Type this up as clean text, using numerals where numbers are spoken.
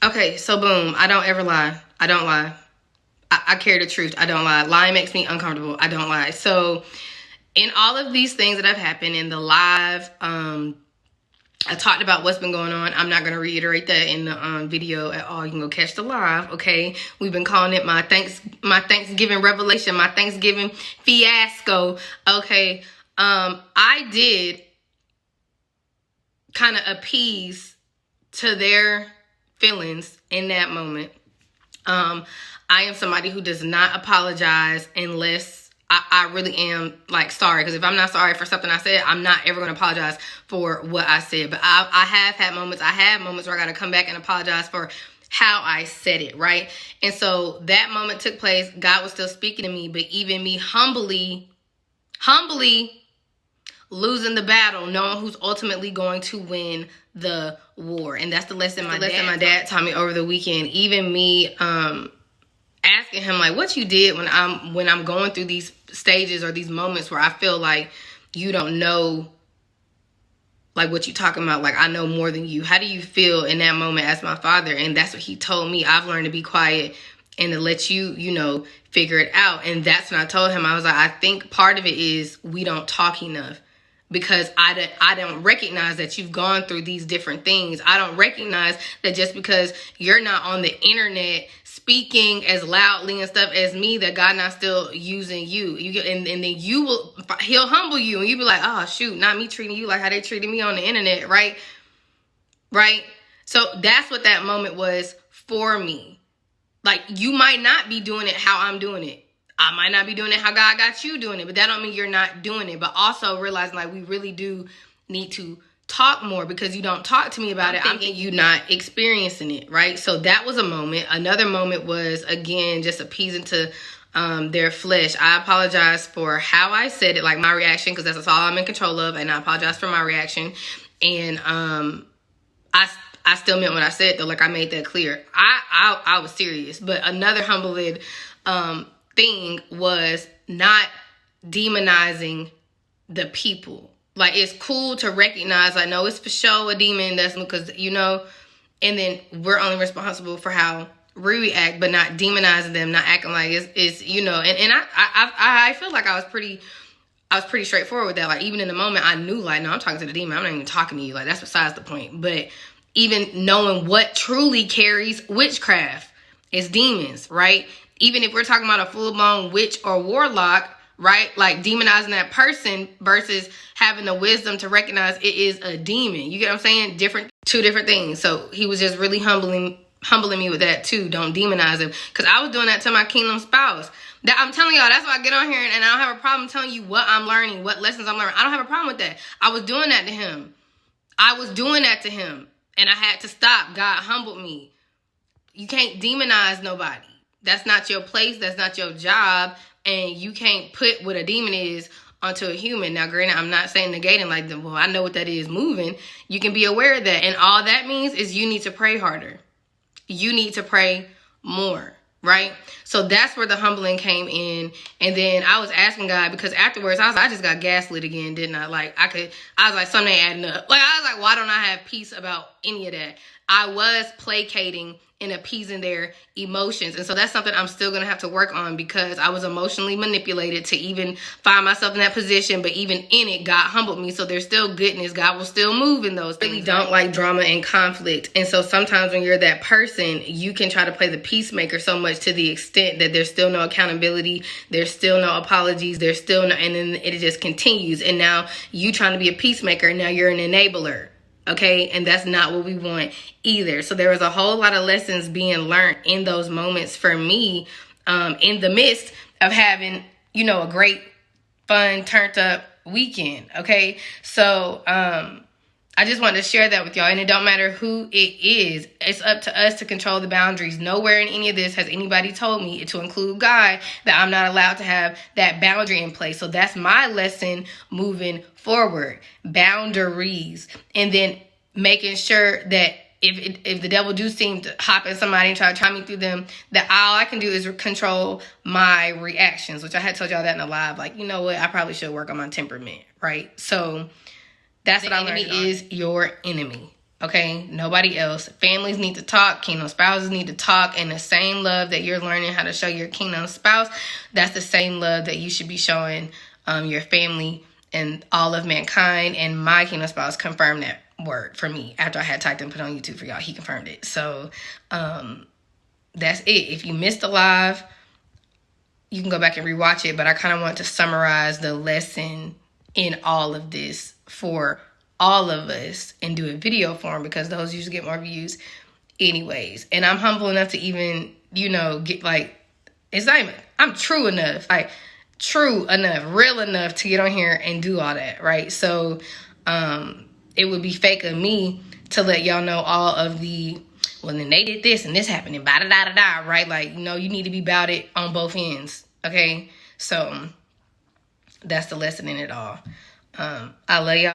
Okay, so boom. I don't ever lie. I don't lie. I carry the truth. I don't lie. Lying makes me uncomfortable. I don't lie. So in all of these things that have happened in the live, I talked about what's been going on. I'm not going to reiterate that in the video at all. You can go catch the live, okay? We've been calling it my Thanksgiving revelation, my Thanksgiving fiasco, okay? I did kind of appease to their feelings in that moment. I am somebody who does not apologize unless I really am like sorry, because if I'm not sorry for something I said, I'm not ever going to apologize for what I said. But I have had moments. I have moments where I got to come back and apologize for how I said it, right? And so that moment took place. God was still speaking to me, but even me humbly losing the battle, knowing who's ultimately going to win the war. And that's the lesson my dad taught me over the weekend. Even me asking him, like, what you did when I'm going through these stages or these moments where I feel like you don't know, like, what you talking about. Like, I know more than you. How do you feel in that moment as my father? And that's what he told me. I've learned to be quiet and to let you, figure it out. And that's when I told him, I was like, I think part of it is we don't talk enough. Because I don't recognize that you've gone through these different things. I don't recognize that just because you're not on the internet speaking as loudly and stuff as me, that God not still using you. And then he'll humble you, and you be like, oh shoot, not me treating you like how they treated me on the internet, right? Right? So that's what that moment was for me. Like, you might not be doing it how I'm doing it. I might not be doing it how God got you doing it, but that don't mean you're not doing it. But also realizing, like, we really do need to talk more, because you don't talk to me about it. I'm thinking you not experiencing it, right? So that was a moment. Another moment was, again, just appeasing to their flesh. I apologize for how I said it, like my reaction, because that's all I'm in control of, and I apologize for my reaction. And I still meant what I said, though. Like, I made that clear. I was serious. But another humbling thing was not demonizing the people. Like, it's cool to recognize, I know it's for sure a demon, that's because, and then we're only responsible for how we react, but not demonizing them, not acting like it's and I feel like I was pretty straightforward with that. Like, even in the moment, I knew, like, no, I'm talking to the demon. I'm not even talking to you. Like, that's besides the point. But even knowing what truly carries witchcraft is demons, right? Even if we're talking about a full-blown witch or warlock, right? Like, demonizing that person versus having the wisdom to recognize it is a demon. You get what I'm saying? Two different things. So he was just really humbling me with that too. Don't demonize him. Because I was doing that to my kingdom spouse. That I'm telling y'all, that's why I get on here and I don't have a problem telling you what I'm learning, what lessons I'm learning. I don't have a problem with that. I was doing that to him. And I had to stop. God humbled me. You can't demonize nobody. That's not your place. That's not your job. And you can't put what a demon is onto a human. Now, granted, I'm not saying negating like, well, I know what that is, moving. You can be aware of that. And all that means is you need to pray harder. You need to pray more, right? So that's where the humbling came in. And then I was asking God, because afterwards I was like, I just got gaslit again, didn't I? Like, I was like, something ain't adding up. Like, I was like, why don't I have peace about any of that? I was placating and appeasing their emotions. And so that's something I'm still going to have to work on, because I was emotionally manipulated to even find myself in that position. But even in it, God humbled me. So there's still goodness. God will still move in those things. I really don't like drama and conflict. And so sometimes when you're that person, you can try to play the peacemaker so much to the extent that there's still no accountability. There's still no apologies. There's still no, and then it just continues. And now you trying to be a peacemaker, and now you're an enabler. Okay, and that's not what we want either. So there was a whole lot of lessons being learned in those moments for me, in the midst of having, a great, fun, turned up weekend. Okay, so I just wanted to share that with y'all. And it don't matter who it is. It's up to us to control the boundaries. Nowhere in any of this has anybody told me, to include God, that I'm not allowed to have that boundary in place. So that's my lesson moving forward. Boundaries. And then making sure that if the devil do seem to hop in somebody and try to try me through them, that all I can do is control my reactions, which I had told y'all that in the live. Like, you know what? I probably should work on my temperament, right? So that's what I learned. The enemy is your enemy. Okay, nobody else. Families need to talk. Kingdom spouses need to talk. And the same love that you're learning how to show your kingdom spouse, that's the same love that you should be showing your family and all of mankind. And my kingdom spouse confirmed that word for me after I had typed and put on YouTube for y'all. He confirmed it. So that's it. If you missed the live, you can go back and rewatch it. But I kind of want to summarize the lesson in all of this for all of us and do a video form, because those usually get more views anyways. And I'm humble enough to even, get like, it's not even, I'm true enough, real enough to get on here and do all that, right? So it would be fake of me to let y'all know all of the, well, then they did this and this happened and da-da-da-da-da, right? Like, you need to be about it on both ends, okay? So that's the lesson in it all. I love y'all.